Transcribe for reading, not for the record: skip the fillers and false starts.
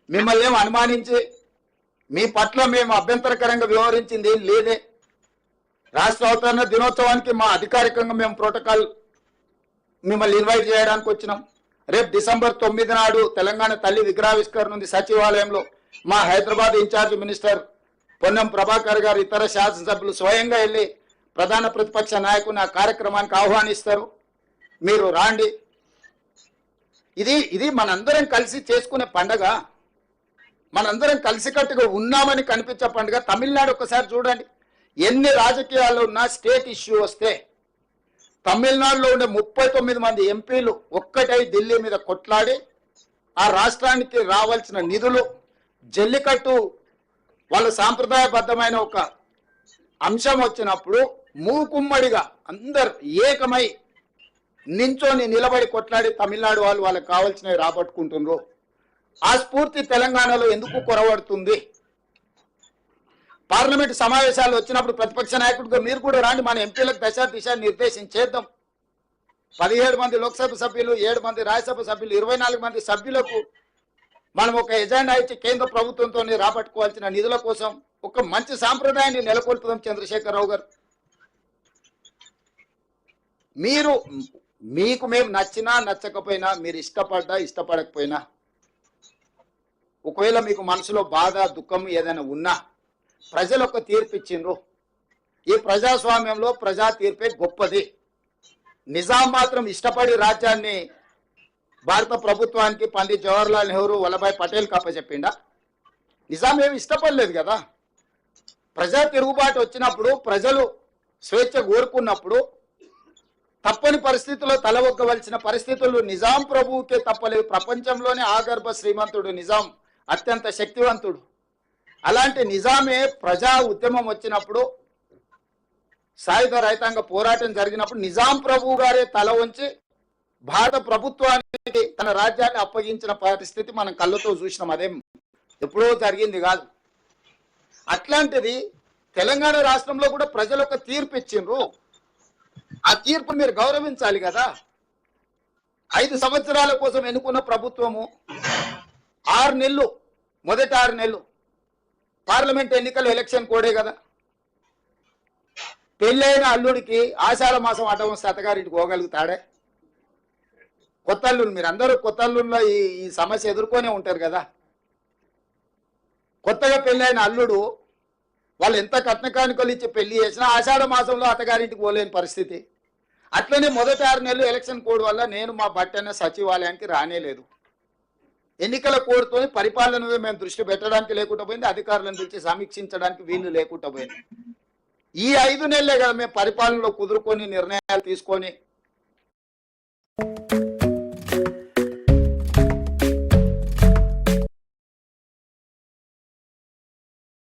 మిమ్మల్ని ఏం అనుమానించి మీ పట్ల మేము అభ్యంతరకరంగా వ్యవహరించింది ఏం లేదే. రాష్ట్ర అవతరణ దినోత్సవానికి మా అధికారికంగా మేము ప్రోటోకాల్ మిమ్మల్ని ఇన్వైట్ చేయడానికి వచ్చినాం. రేపు డిసెంబర్ 9 నాడు తెలంగాణ తల్లి విగ్రహావిష్కరణ ఉంది సచివాలయంలో. మా హైదరాబాద్ ఇన్ఛార్జ్ మినిస్టర్ పొన్నం ప్రభాకర్ గారు ఇతర శాసనసభ్యులు స్వయంగా వెళ్ళి ప్రధాన ప్రతిపక్ష నాయకుని ఆ కార్యక్రమానికి ఆహ్వానిస్తారు. మీరు రాండి. ఇది మనందరం కలిసి చేసుకునే పండగ, మనందరం కలిసికట్టుగా ఉన్నామని కనిపించే పండుగ. తమిళనాడు ఒకసారి చూడండి, ఎన్ని రాజకీయాల్లో ఉన్నా స్టేట్ ఇష్యూ వస్తే తమిళనాడులో ఉండే 39 మంది ఎంపీలు ఒక్కటై ఢిల్లీ మీద కొట్లాడి ఆ రాష్ట్రానికి రావాల్సిన నిధులు, జల్లికట్టు వాళ్ళ సాంప్రదాయబద్ధమైన ఒక అంశం వచ్చినప్పుడు మూకుమ్మడిగా అందరు ఏకమై నించొని నిలబడి కొట్లాడి తమిళనాడు వాళ్ళు వాళ్ళకి కావాల్సినవి రాబట్టుకుంటున్నారు. ఆ స్ఫూర్తి తెలంగాణలో ఎందుకు కొరవడుతుంది? పార్లమెంటు సమావేశాలు వచ్చినప్పుడు ప్రతిపక్ష నాయకుడిగా మీరు కూడా రాండి, మన ఎంపీలకు దిశ నిర్దేశించేద్దాం. 17 మంది లోక్సభ సభ్యులు, 7 మంది రాజ్యసభ సభ్యులు, 24 మంది సభ్యులకు మనం ఒక ఎజెండా ఇచ్చి కేంద్ర ప్రభుత్వంతో రాబట్టుకోవాల్సిన నిధుల కోసం ఒక మంచి సాంప్రదాయాన్ని నెలకొల్పుదాం. చంద్రశేఖరరావు గారు, మీకు మేము నచ్చినా నచ్చకపోయినా, మీరు ఇష్టపడ్డా ఇష్టపడకపోయినా, ఒకవేళ మీకు మనసులో బాధ దుఃఖం ఏదైనా ఉన్నా ప్రజలు ఒక తీర్పు ఇచ్చిండ్రు. ఈ ప్రజాస్వామ్యంలో ప్రజా తీర్పే గొప్పది. నిజాం మాత్రం ఇష్టపడి రాజ్యాన్ని భారత ప్రభుత్వానికి పండిత్ జవహర్లాల్ నెహ్రూ, వల్లభాయ్ పటేల్ అప్పచెప్పిండా? నిజాం ఏమి ఇష్టపడలేదు కదా. ప్రజా తిరుగుబాటు వచ్చినప్పుడు, ప్రజలు స్వేచ్ఛ కోరుకున్నప్పుడు తప్పని పరిస్థితుల్లో తలవొగ్గవలసిన పరిస్థితులు నిజాం ప్రభువుకే తప్పలేదు. ప్రపంచంలోనే ఆగర్భ శ్రీమంతుడు నిజాం, అత్యంత శక్తివంతుడు. అలాంటి నిజామే ప్రజా ఉద్యమం వచ్చినప్పుడు, సాయుధ రైతాంగ పోరాటం జరిగినప్పుడు నిజాం ప్రభువు గారే తల వంచి భారత ప్రభుత్వానికి తన రాజ్యాన్ని అప్పగించిన పరిస్థితి మనం కళ్ళతో చూసినాం. అదేం ఎప్పుడో జరిగింది కాదు. అట్లాంటిది తెలంగాణ రాష్ట్రంలో కూడా ప్రజలు ఒక తీర్పు ఇచ్చిండ్రు. ఆ తీర్పు మీరు గౌరవించాలి కదా. 5 సంవత్సరాల కోసం ఎన్నుకున్న ప్రభుత్వము 6 నెలలు, మొదటి 6 నెలలు పార్లమెంట్ ఎన్నికలు, ఎలక్షన్ కోడే కదా. పెళ్ళైన అల్లుడికి ఆషాఢ మాసం అడ్డం అత్తగారింటికి పోగలుగుతాడే? కొత్త అల్లుడు, మీరు అందరూ కొత్త అల్లుల్లో ఈ సమస్య ఎదుర్కొనే ఉంటారు కదా. కొత్తగా పెళ్ళైన అల్లుడు వాళ్ళు ఎంత కట్న కానుకలు ఇచ్చి పెళ్లి చేసినా ఆషాఢ మాసంలో అత్తగారింటికి పోలేని పరిస్థితి. అట్లనే మొదటి 6 నెలలు ఎలక్షన్ కోడ్ వల్ల నేను మా బట్టన్న సచివాలయానికి రానేలేదు. ఎన్నికల కోడ్తో పరిపాలన మేము దృష్టి పెట్టడానికి లేకుండా పోయింది, అధికారులను పిలిచి సమీక్షించడానికి వీళ్ళు లేకుండా పోయింది. ఈ 5 నెలలే కదా మేము పరిపాలనలో కుదురుకొని నిర్ణయాలు తీసుకొని